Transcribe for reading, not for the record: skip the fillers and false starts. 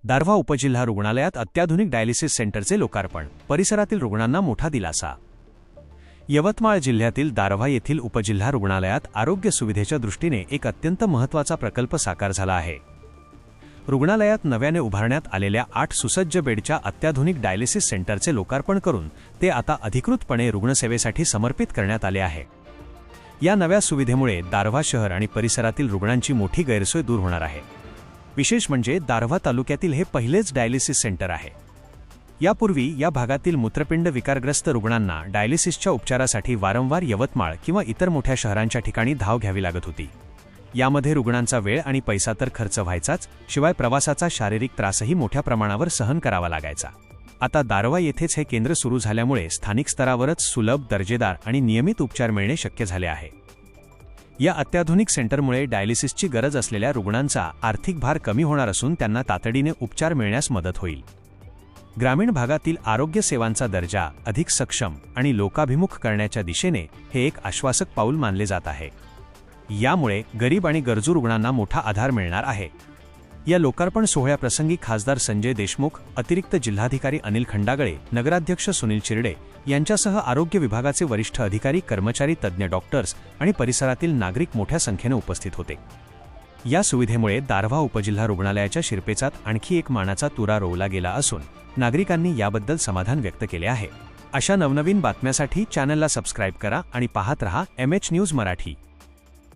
दारव्हा उपजिल्हा रुग्णालयात अत्याधुनिक डायलिसिस सेंटरचे लोकार्पण, परिसरातील रुग्णांना मोठा दिलासा। यवतमाळ जिल्ह्यातील दारव्हा येथील उपजिल्हा रुग्णालयात आरोग्य सुविधेच्या दृष्टीने एक अत्यंत महत्त्वाचा प्रकल्प साकार झाला आहे। रुग्णालयात नव्याने उभारण्यात आलेल्या 8 सुसज्ज बेडच्या अत्याधुनिक डायलिसिस सेंटरचे लोकार्पण करून ते आता अधिकृतपणे रुग्णसेवेसाठी समर्पित करण्यात आले आहे। या नव्या सुविधेमुळे दारव्हा शहर आणि परिसरातील रुग्णांची मोठी गैरसोय दूर होणार आहे। विशेष म्हणजे दारव्हा तालुक्यातील हे पहिलेच डायलिसिस सेंटर आहे। यापूर्वी या भागातील मूत्रपिंड विकारग्रस्त रुग्णांना डायलिसिसच्या उपचारासाठी वारंवार यवतमाळ किंवा इतर मोठ्या शहरांच्या ठिकाणी धाव घ्यावी लागत होती। यामध्ये रुग्णांचा वेळ आणि पैसा तर खर्च व्हायचाच, शिवाय प्रवासाचा शारीरिक त्रासही मोठ्या प्रमाणावर सहन करावा लागायचा। आता दारव्हा येथेच हे केंद्र सुरू झाल्यामुळे स्थानिक स्तरावरच सुलभ, दर्जेदार आणि नियमित उपचार मिळणे शक्य झाले आहे। या अत्याधुनिक सेंटरमुळे डायलिसिसची गरज असलेल्या रुग्णांचा आर्थिक भार कमी होणार असून त्यांना तातडीने उपचार मिळण्यास मदत होईल। ग्रामीण भागातील आरोग्य सेवांचा दर्जा अधिक सक्षम आणि लोकाभिमुख करण्याच्या दिशेने हे एक आश्वासक पाऊल मानले जात आहे। यामुळे गरीब आणि गरजू रुग्णांना मोठा आधार मिळणार आहे। या लोकार्पण सोहळ्याप्रसंगी खासदार संजय देशमुख, अतिरिक्त जिल्हाधिकारी अनिल खंडागळे, नगराध्यक्ष सुनील चिरडे यांच्यासह आरोग्य विभागाचे वरिष्ठ अधिकारी, कर्मचारी, तज्ज्ञ डॉक्टर्स आणि परिसरातील नागरिक मोठ्या संख्येने उपस्थित होते। या सुविधेमुळे दारव्हा उपजिल्हा रुग्णालयाच्या शिरपेचात आणखी एक मानाचा तुरा रोवला गेला असून नागरिकांनी याबद्दल समाधान व्यक्त केले आहे। अशा नवनवीन बातम्यांसाठी चॅनलला सबस्क्राईब करा आणि पाहत रहा MH न्यूज मराठी।